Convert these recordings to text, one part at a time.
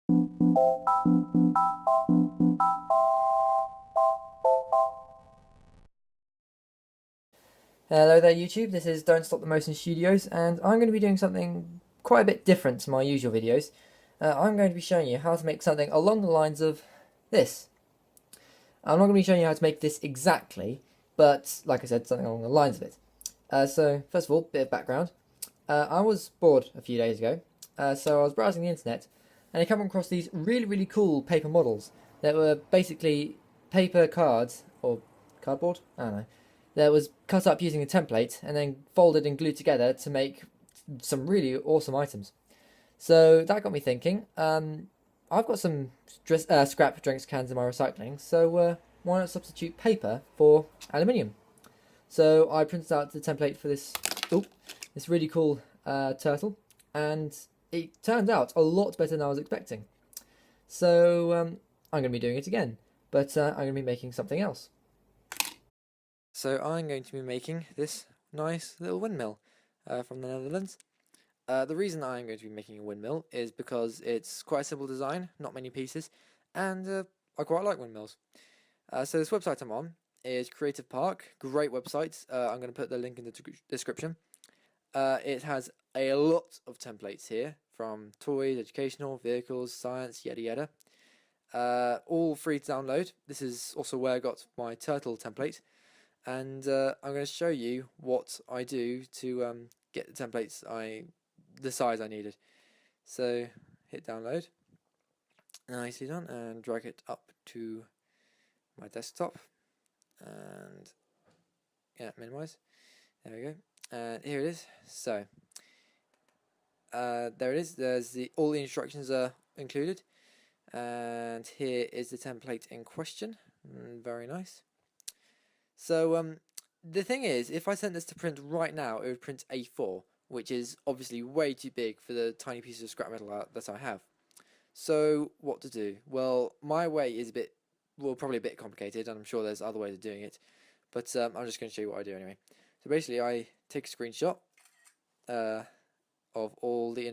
Hello there YouTube, this is Don't Stop the Motion Studios, and I'm going to be doing something quite a bit different to my usual videos. I'm going to be showing you how to make something along the lines of this. I'm not going to be showing you how to make this exactly, but like I said, something along the lines of it. So first of all, bit of background. I was bored a few days ago, so I was browsing the internet, and I came across these really cool paper models that were basically paper cards, or cardboard? I don't know. That was cut up using a template and then folded and glued together to make some really awesome items. So that got me thinking. I've got some scrap drinks cans in my recycling, so why not substitute paper for aluminium? So I printed out the template for this really cool turtle, and it turned out a lot better than I was expecting. So I'm going to be doing it again, but I'm going to be making something else. So I'm going to be making this nice little windmill from the Netherlands. The reason I'm going to be making a windmill is because it's quite a simple design, not many pieces, and I quite like windmills. So this website I'm on is Creative Park, great website. I'm going to put the link in the description. It has a lot of templates here, from toys, educational, vehicles, science, yada yada. All free to download. This is also where I got my turtle template. And I'm going to show you what I do to get the templates the size I needed. So hit download, nicely done, and drag it up to my desktop, and yeah, minimize. There we go, and here it is. So there it is. There's all the instructions are included, and here is the template in question. Very nice. So the thing is, if I sent this to print right now, it would print A4, which is obviously way too big for the tiny pieces of scrap metal that I have. So what to do? Well, my way is probably a bit complicated, and I'm sure there's other ways of doing it, but I'm just going to show you what I do anyway. So basically, I take a screenshot of all the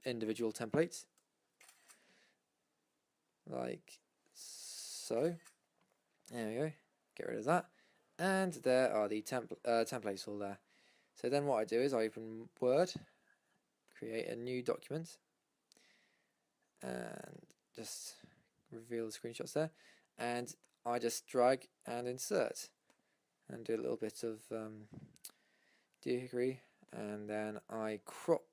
individual templates, like so. There we go. Get rid of that. And there are the templates all there. So then what I do is I open Word, create a new document, and just reveal the screenshots there, and I just drag and insert, and do a little bit of doohickery, and then I crop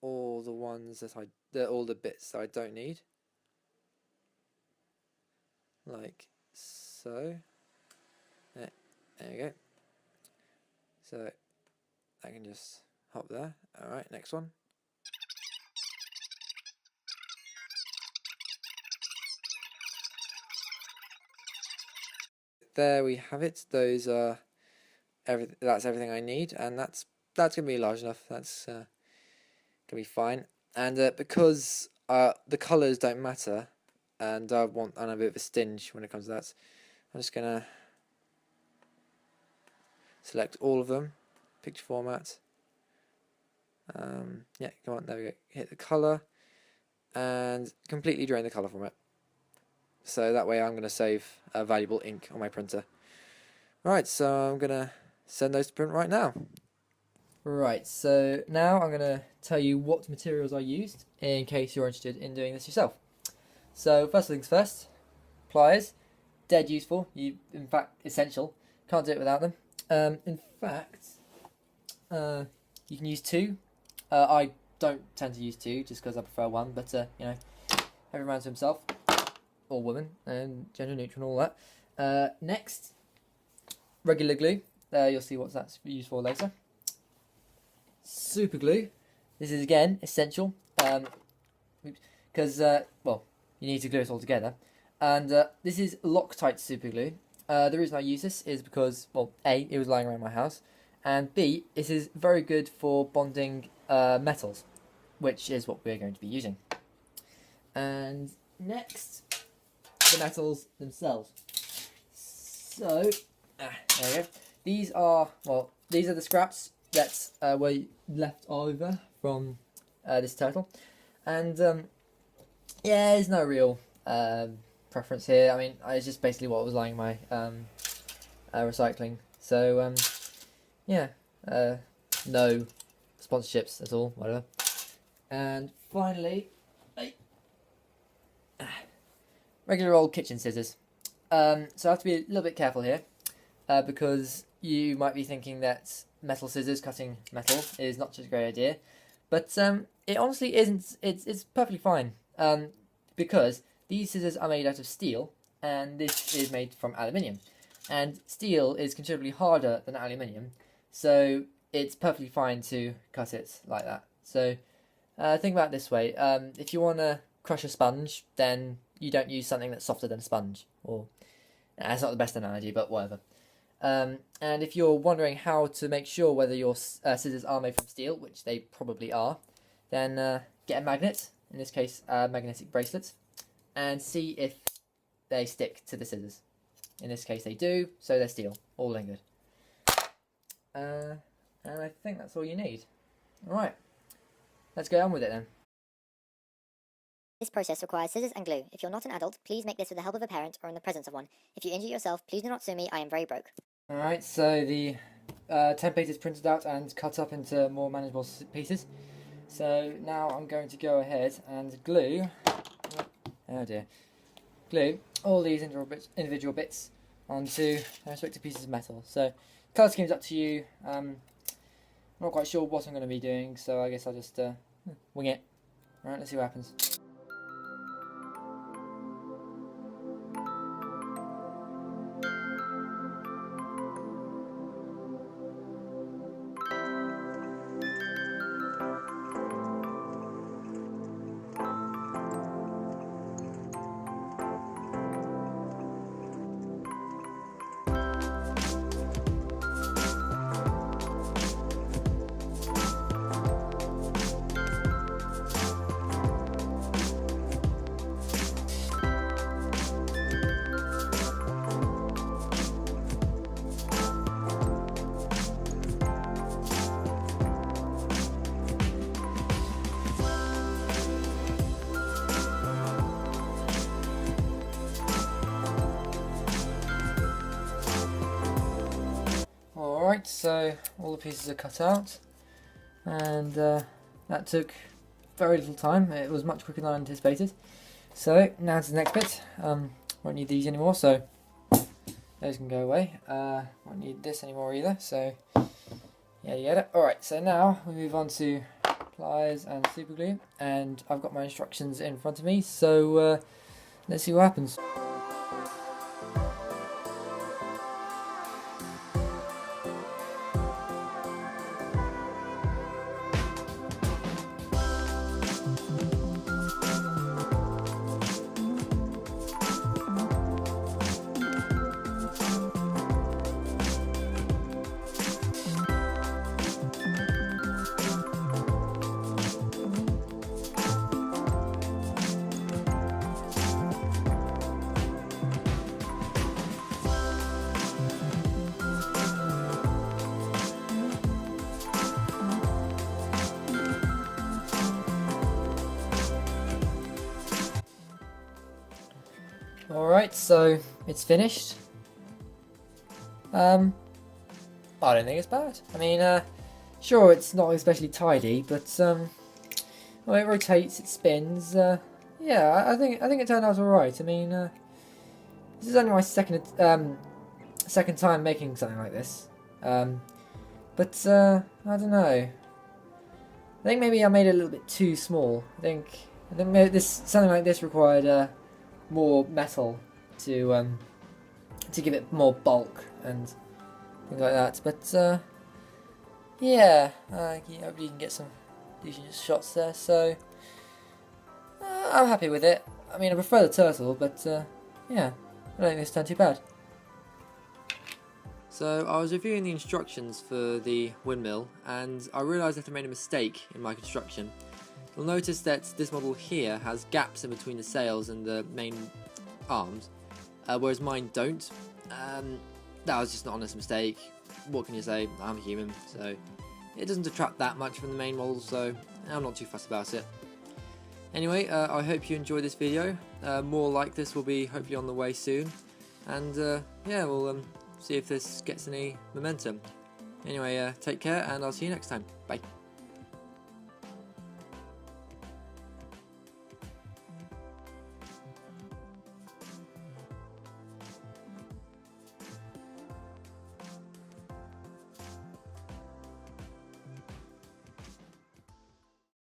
all the ones all the bits that I don't need, like so. There we go. So I can just hop there. Alright, next one. There we have it. Those are that's everything I need, and that's gonna be large enough. That's gonna be fine. And because the colours don't matter, and I'm a bit of a stinge when it comes to that, I'm just gonna select all of them, picture format. Yeah, come on, there we go. Hit the color and completely drain the color from it. So that way I'm going to save valuable ink on my printer. Right, so I'm going to send those to print right now. Right, so now I'm going to tell you what materials I used in case you're interested in doing this yourself. So first things first, pliers, dead useful, in fact essential, can't do it without them. In fact, you can use two. I don't tend to use two just because I prefer one, but you know, every man to himself, or woman, and gender neutral and all that. Next, regular glue. You'll see what that's used for later. Super glue. This is again essential because well, you need to glue it all together. And this is Loctite super glue. The reason I use this is because, well, A, it was lying around my house, and B, it is very good for bonding metals, which is what we're going to be using. And next, the metals themselves. So, there we go. These are the scraps that were left over from this turtle, and Yeah, there's no real preference here. I mean, it's just basically what was lying in my recycling. So yeah, no sponsorships at all, whatever. And finally, regular old kitchen scissors. So I have to be a little bit careful here, because you might be thinking that metal scissors cutting metal is not such a great idea, but it honestly isn't. It's perfectly fine, because these scissors are made out of steel, and this is made from aluminium, and steel is considerably harder than aluminium, so it's perfectly fine to cut it like that. So think about it this way: if you want to crush a sponge, then you don't use something that's softer than a sponge, or that's not the best analogy, but whatever. And if you're wondering how to make sure whether your scissors are made from steel, which they probably are, then get a magnet, in this case a magnetic bracelet, and see if they stick to the scissors. In this case they do, so they're steel, all in good. And I think that's all you need. Alright, let's go on with it then. This process requires scissors and glue. If you're not an adult, please make this with the help of a parent or in the presence of one. If you injure yourself, please do not sue me, I am very broke. Alright, so the template is printed out and cut up into more manageable pieces. So now I'm going to go ahead and glue, oh dear, glue all these individual bits onto their respective pieces of metal. So colour scheme's up to you. I'm not quite sure what I'm going to be doing, so I guess I'll just wing it. Alright, let's see what happens. Alright, so all the pieces are cut out, and that took very little time. It was much quicker than I anticipated. So now to the next bit. Won't need these anymore, so those can go away. Won't need this anymore either, so yada yada. Alright, so now we move on to pliers and super glue, and I've got my instructions in front of me, so let's see what happens. Alright, so it's finished. I don't think it's bad. I mean, sure, it's not especially tidy, but well, it rotates, it spins. Yeah, I think it turned out alright. I mean, this is only my second time making something like this. But I don't know. I think maybe I made it a little bit too small. I think maybe something like this required more metal to give it more bulk and things like that. But yeah, hopefully you can get some decent shots there. So I'm happy with it. I mean, I prefer the turtle, but yeah, I don't think this turned too bad. So I was reviewing the instructions for the windmill, and I realised that I made a mistake in my construction. You'll notice that this model here has gaps in between the sails and the main arms, whereas mine don't. That was just an honest mistake. What can you say? I'm human, so it doesn't detract that much from the main model, so I'm not too fussed about it. Anyway, I hope you enjoyed this video. More like this will be hopefully on the way soon. And yeah, we'll see if this gets any momentum. Anyway, take care and I'll see you next time. Bye.